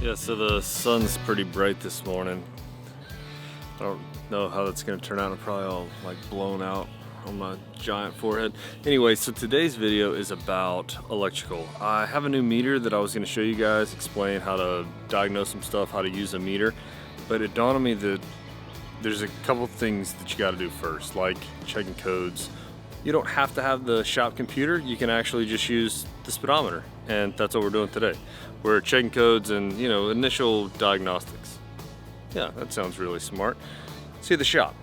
Yeah, so the sun's pretty bright this morning. I don't know how that's gonna turn out. I'm probably all like blown out on my giant forehead. Anyway, so today's video is about electrical. I have a new meter that I was gonna show you guys, explain how to diagnose some stuff, how to use a meter. But it dawned on me that there's a couple things that you gotta do first, like checking codes. You don't have to have the shop computer. You can actually just use the speedometer. And that's what we're doing today. We're checking codes and, initial diagnostics. Yeah, that sounds really smart. See the shop.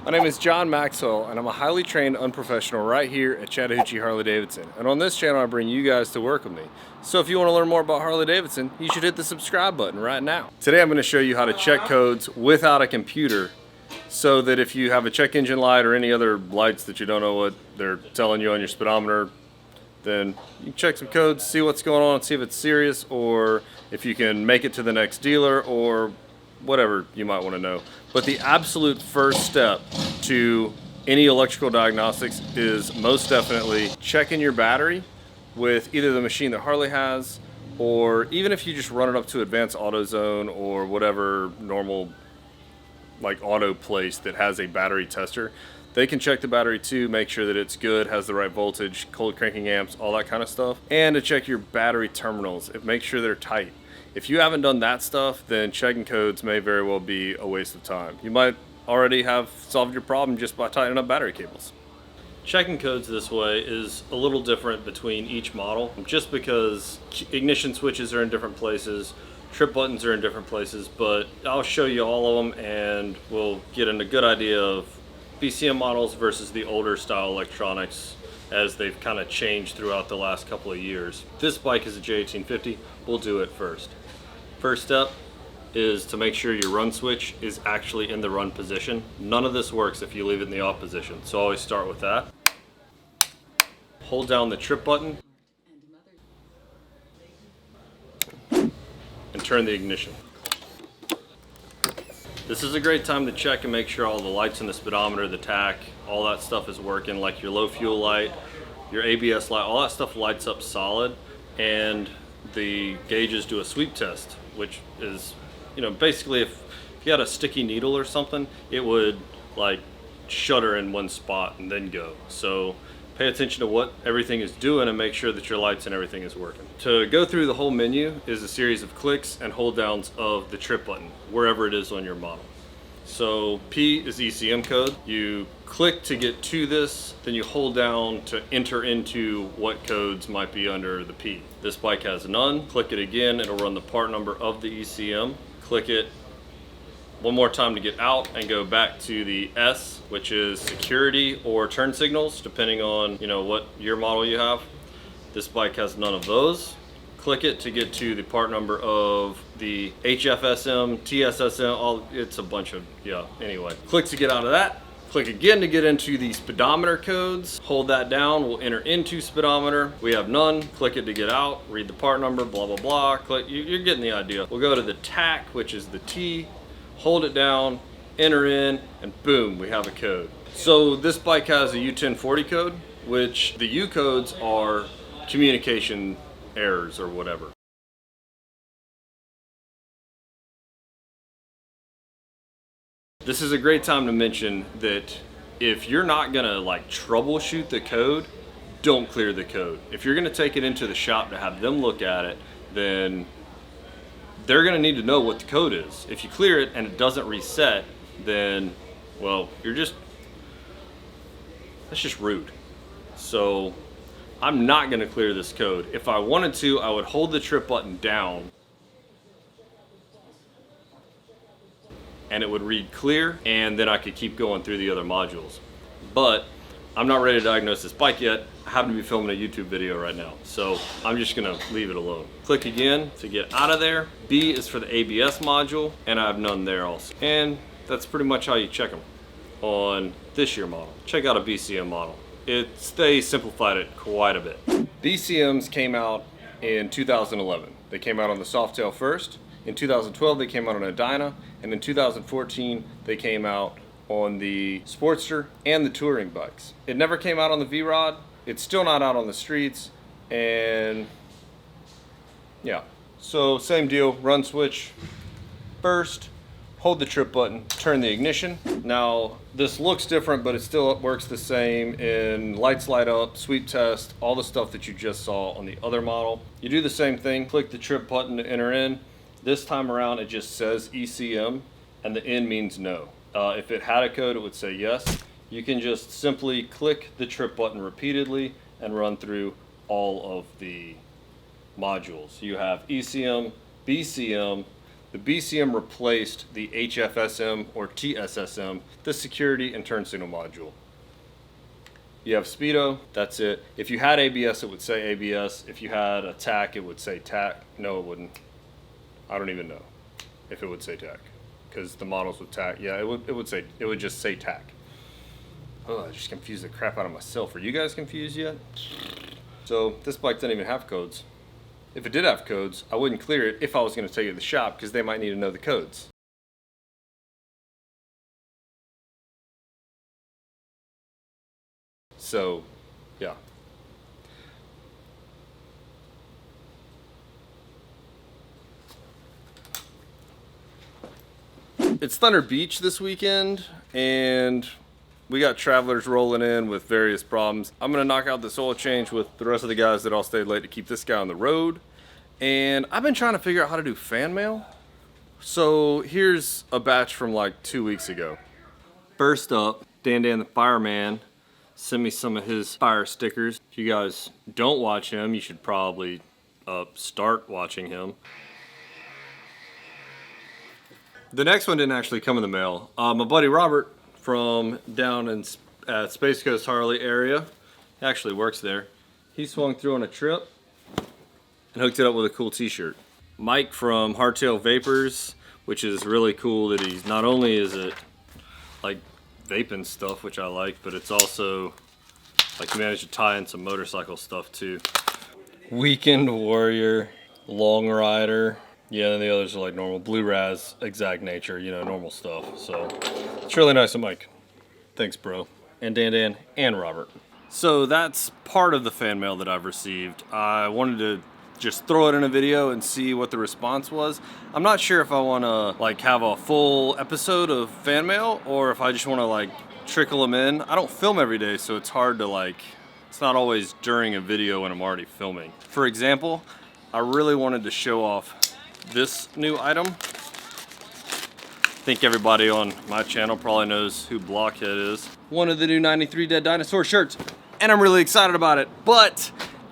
My name is John Maxwell, and I'm a highly trained unprofessional right here at Chattahoochee Harley Davidson. And on this channel, I bring you guys to work with me. So if you want to learn more about Harley Davidson, you should hit the subscribe button right now. Today, I'm going to show you how to check codes without a computer, so that if you have a check engine light or any other lights that you don't know what they're telling you on your speedometer, then you can check some codes, see what's going on, see if it's serious, or if you can make it to the next dealer, or whatever you might want to know. But the absolute first step to any electrical diagnostics is most definitely checking your battery with either the machine that Harley has, or even if you just run it up to Advanced AutoZone or whatever normal like auto place that has a battery tester. They can check the battery too, make sure that it's good, has the right voltage, cold cranking amps, all that kind of stuff. And to check your battery terminals, make sure they're tight. If you haven't done that stuff, then checking codes may very well be a waste of time. You might already have solved your problem just by tightening up battery cables. Checking codes this way is a little different between each model, just because ignition switches are in different places, trip buttons are in different places, but I'll show you all of them and we'll get a good idea of BCM models versus the older style electronics as they've kind of changed throughout the last couple of years. This bike is a J1850. We'll do it first. First step is to make sure your run switch is actually in the run position. None of this works if you leave it in the off position, so always start with that. Hold down the trip button and turn the ignition. This is a great time to check and make sure all the lights in the speedometer, the tach, all that stuff is working, like your low fuel light, your ABS light, all that stuff lights up solid, and the gauges do a sweep test, which is, basically if you had a sticky needle or something, it would like shutter in one spot and then go. So pay attention to what everything is doing and make sure that your lights and everything is working. To go through the whole menu is a series of clicks and hold downs of the trip button, wherever it is on your model. So P is ECM code. You click to get to this, then you hold down to enter into what codes might be under the P. This bike has none. Click it again, it'll run the part number of the ECM. Click it one more time to get out and go back to the S, which is security or turn signals, depending on what year model you have. This bike has none of those. Click it to get to the part number of the HFSM, TSSM, it's a bunch of, anyway. Click to get out of that. Click again to get into the speedometer codes. Hold that down, we'll enter into speedometer. We have none. Click it to get out, read the part number, blah, blah, blah. Click, you're getting the idea. We'll go to the TAC, which is the T. Hold it down, enter in, and boom, we have a code. So this bike has a U1040 code, which the U codes are communication errors or whatever. This is a great time to mention that if you're not gonna troubleshoot the code, don't clear the code. If you're gonna take it into the shop to have them look at it, then they're gonna need to know what the code is. If you clear it and it doesn't reset, then, well, that's just rude. So I'm not gonna clear this code. If I wanted to, I would hold the trip button down and it would read clear, and then I could keep going through the other modules. But I'm not ready to diagnose this bike yet. I happen to be filming a YouTube video right now, so I'm just gonna leave it alone. Click again to get out of there. B is for the ABS module, and I have none there also. And that's pretty much how you check them on this year model. Check out a BCM model. They simplified it quite a bit. BCMs came out in 2011. They came out on the Softail first. In 2012, they came out on a Dyna, and in 2014, they came out on the Sportster and the touring bikes. It never came out on the V-Rod. It's still not out on the streets, and yeah, So same deal, run switch first, hold the trip button, turn the ignition. Now this looks different, but it still works the same in lights light up, sweep test, all the stuff that you just saw on the other model. You do the same thing, click the trip button to enter in. This time around it just says ECM and the N means no. If it had a code it would say yes. You can just simply click the trip button repeatedly and run through all of the modules. You have ECM, BCM. The BCM replaced the HFSM or TSSM, the security and turn signal module. You have speedo, that's it. If you had ABS, it would say ABS. If you had a TAC, it would say TAC. No, it wouldn't. I don't even know if it would say TAC, because the models with TAC, yeah, it would just say TAC. Oh, I just confused the crap out of myself. Are you guys confused yet? So this bike doesn't even have codes. If it did have codes, I wouldn't clear it if I was going to take it to the shop, because they might need to know the codes. So, yeah. It's Thunder Beach this weekend, and we got travelers rolling in with various problems. I'm gonna knock out this oil change with the rest of the guys that all stayed late to keep this guy on the road. And I've been trying to figure out how to do fan mail. So here's a batch from like 2 weeks ago. First up, Dan the fireman sent me some of his fire stickers. If you guys don't watch him, you should probably start watching him. The next one didn't actually come in the mail. My buddy Robert from down in Space Coast Harley area, he actually works there. He swung through on a trip and hooked it up with a cool t-shirt. Mike from Hardtail Vapors, which is really cool that he's, not only is it like vaping stuff, which I like, but it's also like he managed to tie in some motorcycle stuff too. Weekend Warrior, Long Rider. Yeah, and the others are like normal. Blue Raz, Exact Nature, you know, normal stuff. So it's really nice of Mike. Thanks, bro. And Dan and Robert. So that's part of the fan mail that I've received. I wanted to just throw it in a video and see what the response was. I'm not sure if I want to like have a full episode of fan mail or if I just want to like trickle them in. I don't film every day, so it's hard to like, it's not always during a video when I'm already filming. For example, I really wanted to show off this new item. I think everybody on my channel probably knows who Blockhead is. One of the new 93 Dead Dinosaur shirts, and I'm really excited about it. But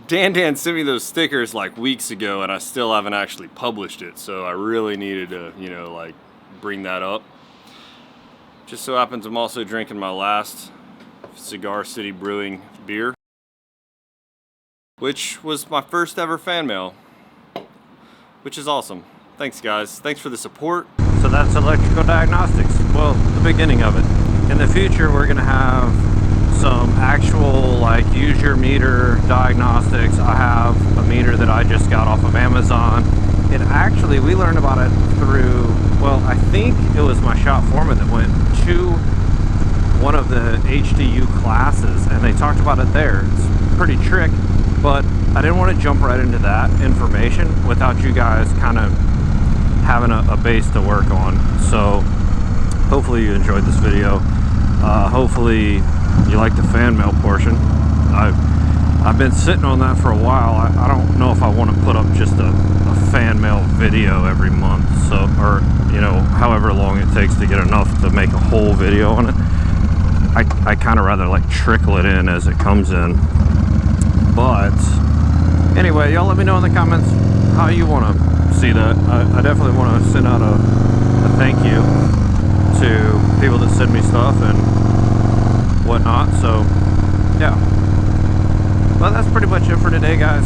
Dan sent me those stickers like weeks ago, and I still haven't actually published it, so I really needed to, you know, like bring that up. Just so happens I'm also drinking my last Cigar City Brewing beer, which was my first ever fan mail, which is awesome. Thanks guys, thanks for the support. So that's electrical diagnostics, well, the beginning of it. In the future we're gonna have some actual like use your meter diagnostics. I have a meter that I just got off of Amazon. And actually we learned about it through, well, I think it was my shop foreman that went to one of the HDU classes and they talked about it there. It's pretty trick, but I didn't want to jump right into that information without you guys kind of having a base to work on. So hopefully you enjoyed this video. Hopefully you like the fan mail portion. I've been sitting on that for a while. I don't know if I want to put up just a fan mail video every month, so, or you know, however long it takes to get enough to make a whole video on it. I kind of rather like trickle it in as it comes in. But anyway, y'all let me know in the comments how you want to see that. I definitely want to send out a thank you to people that send me stuff and whatnot. So yeah, well, that's pretty much it for today, guys.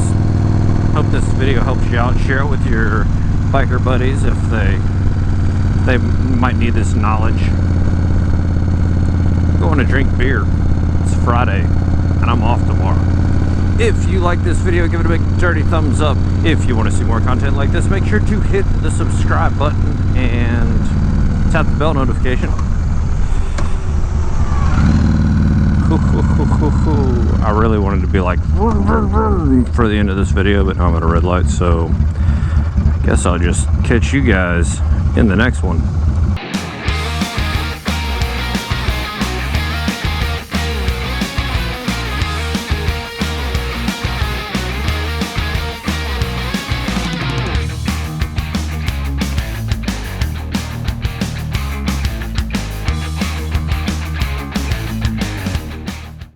Hope this video helps you out. Share it with your biker buddies if they might need this knowledge. I'm going to drink beer. It's Friday and I'm off tomorrow. If you like this video, give it a big dirty thumbs up. If you want to see more content like this, make sure to hit the subscribe button and tap the bell notification. I really wanted to be like for the end of this video, but now I'm at a red light, so guess I'll just catch you guys in the next one.